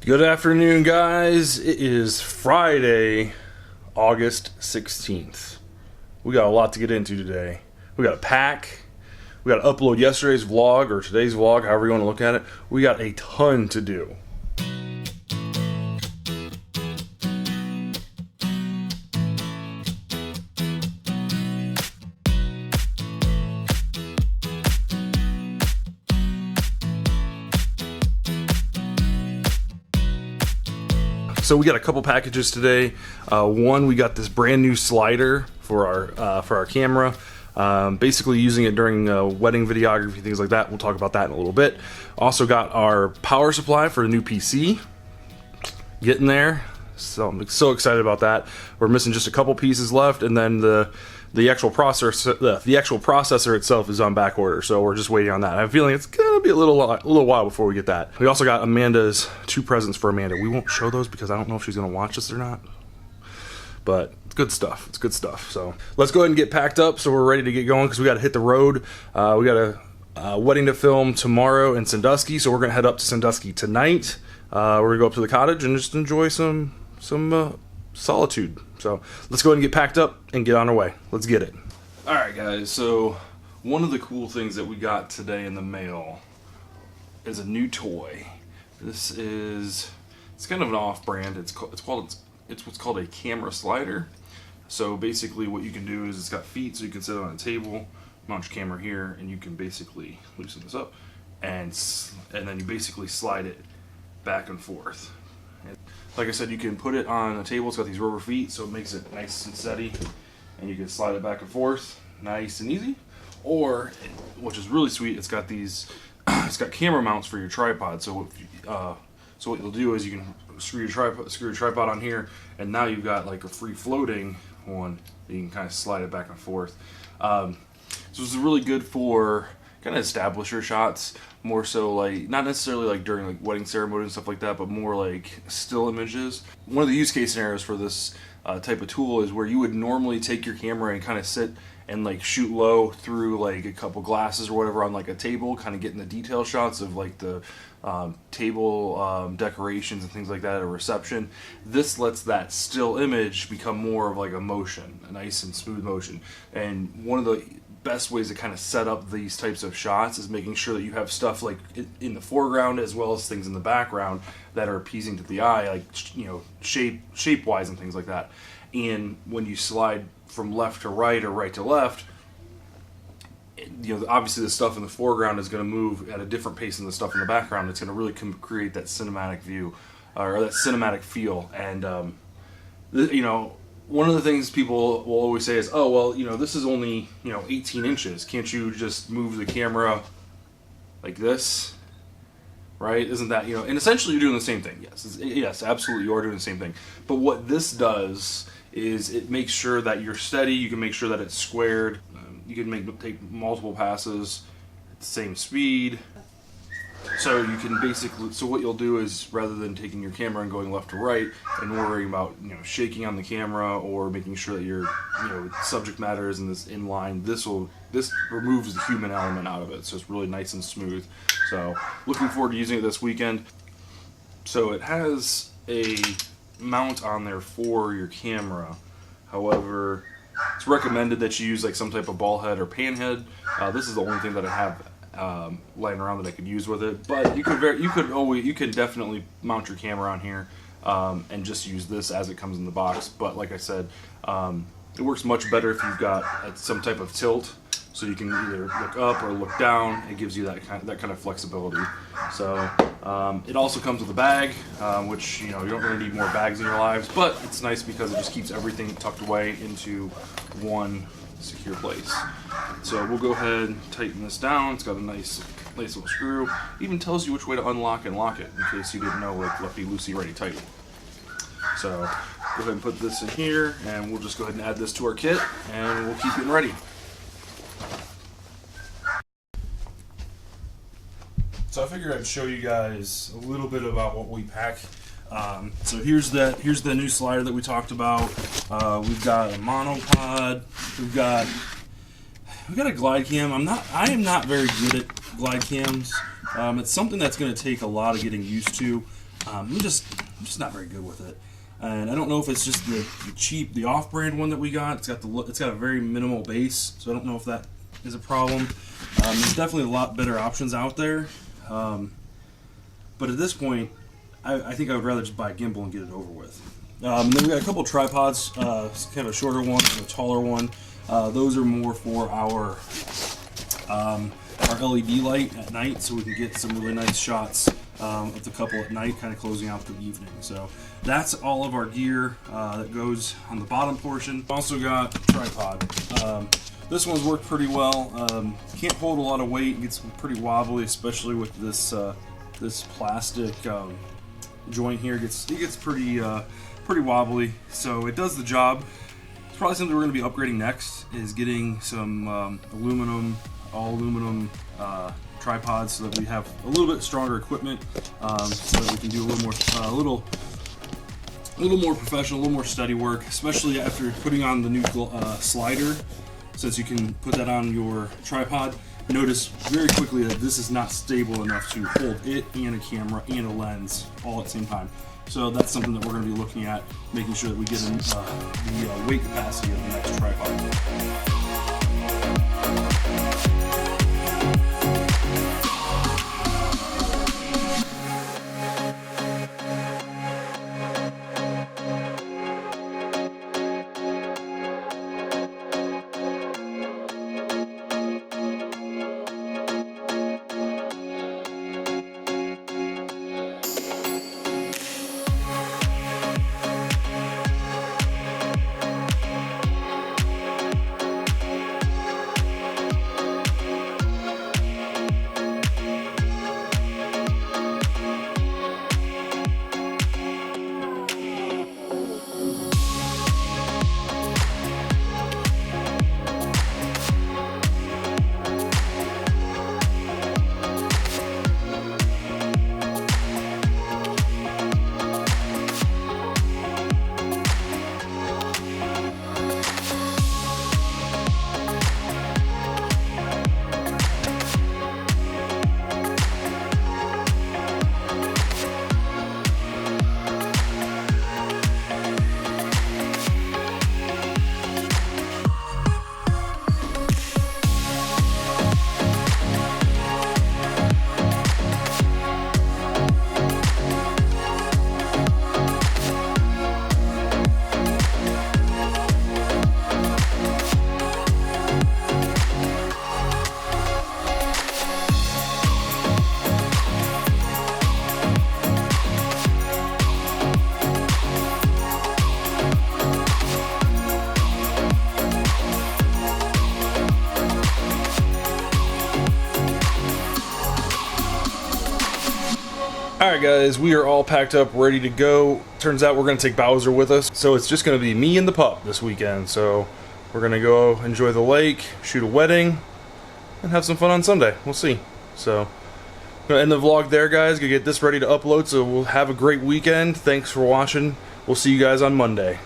Good afternoon, guys. It is Friday, August 16th. We got a lot to get into today. We got to pack. We got to upload yesterday's vlog or today's vlog, however you want to look at it. We got a ton to do. So we got a couple packages today. One, we got this brand new slider for our camera. Basically using it during wedding videography, things like that. We'll talk about that in a little bit. Also got our power supply for a new PC. Getting there. So I'm so excited about that. We're missing just a couple pieces left, and then the actual processor itself is on back order, so we're just waiting on that. I have a feeling it's gonna be a little while before we get that. We also got Amanda's two presents for Amanda. We won't show those because I don't know if she's gonna watch this or not, but it's good stuff. It's good stuff. So let's go ahead and get packed up so we're ready to get going because we got to hit the road. We got a wedding to film tomorrow in Sandusky, so we're gonna head up to Sandusky tonight. We're gonna go up to the cottage and just enjoy some solitude. So let's go ahead and get packed up and get on our way. Let's get it. Alright guys, so one of the cool things that we got today in the mail is a new toy. It's kind of an off-brand. It's what's called a camera slider. So basically what you can do is it's got feet, so you can sit on a table, mount your camera here, and you can basically loosen this up and then you basically slide it back and forth. Like I said, you can put it on a table. It's got these rubber feet, so it makes it nice and steady, and you can slide it back and forth, nice and easy. Or, which is really sweet, it's got these, it's got camera mounts for your tripod. So, so what you'll do is you can screw your tripod on here, and now you've got like a free floating one that you can kind of slide it back and forth. So it's really good for kind of establisher shots, more so like not necessarily like during like wedding ceremony and stuff like that, but more like still images. One of the use case scenarios for this type of tool is where you would normally take your camera and kind of sit and like shoot low through like a couple glasses or whatever on like a table, kind of getting the detail shots of like the table decorations and things like that at a reception. This lets that still image become more of like a motion, a nice and smooth motion. And one of the best ways to kind of set up these types of shots is making sure that you have stuff like in the foreground as well as things in the background that are appeasing to the eye, like, you know, shape wise and things like that. And when you slide from left to right or right to left, you know, obviously the stuff in the foreground is going to move at a different pace than the stuff in the background. It's going to really create that cinematic view or that cinematic feel. And you know, one of the things people will always say is, oh, well, you know, this is only, you know, 18 inches. Can't you just move the camera like this? Right? Isn't that, you know, and essentially you're doing the same thing. Yes, absolutely, you are doing the same thing. But what this does is it makes sure that you're steady. You can make sure that it's squared. You can take multiple passes at the same speed. So you can basically, so what you'll do is rather than taking your camera and going left to right and worrying about, you know, shaking on the camera or making sure that your, you know, subject matter is in line, this removes the human element out of it. So it's really nice and smooth. So looking forward to using it this weekend. So it has a mount on there for your camera. However, it's recommended that you use like some type of ball head or pan head. This is the only thing that I have laying around that I could use with it, but you could definitely mount your camera on here and just use this as it comes in the box. But like I said, it works much better if you've got some type of tilt, so you can either look up or look down. It gives you that kind of flexibility. So it also comes with a bag, which, you know, you don't really need more bags in your lives, but it's nice because it just keeps everything tucked away into one secure place. So we'll go ahead and tighten this down. It's got a nice little screw. Even tells you which way to unlock and lock it in case you didn't know, like lefty loosey righty tighty. So go ahead and put this in here, and we'll just go ahead and add this to our kit, and we'll keep getting ready. So I figured I'd show you guys a little bit about what we pack. So here's the new slider that we talked about. We've got a monopod. We've got a glide cam. I am not very good at glide cams. It's something that's going to take a lot of getting used to. I'm just not very good with it. And I don't know if it's just the cheap, the off-brand one that we got. It's got a very minimal base, so I don't know if that is a problem. There's definitely a lot better options out there. But at this point, I think I would rather just buy a gimbal and get it over with. Then we got a couple tripods, kind of a shorter one and a taller one. Those are more for our LED light at night, so we can get some really nice shots of the couple at night, kind of closing out the evening. So that's all of our gear that goes on the bottom portion. Also got a tripod. This one's worked pretty well. Can't hold a lot of weight. It gets pretty wobbly, especially with this this plastic joint here. It gets pretty wobbly. So it does the job. It's probably something we're going to be upgrading next. Is getting some all aluminum tripods, so that we have a little bit stronger equipment, so that we can do a little more professional, a little more steady work, especially after putting on the new slider. Since you can put that on your tripod, notice very quickly that this is not stable enough to hold it and a camera and a lens all at the same time. So that's something that we're going to be looking at, making sure that we get the weight capacity of the next tripod. Alright guys, we are all packed up, ready to go. Turns out we're going to take Bowser with us, so it's just going to be me and the pup this weekend. So we're going to go enjoy the lake, shoot a wedding, and have some fun on Sunday. We'll see. So I'm going to end the vlog there, guys. Gonna get this ready to upload, so we'll have a great weekend. Thanks for watching. We'll see you guys on Monday.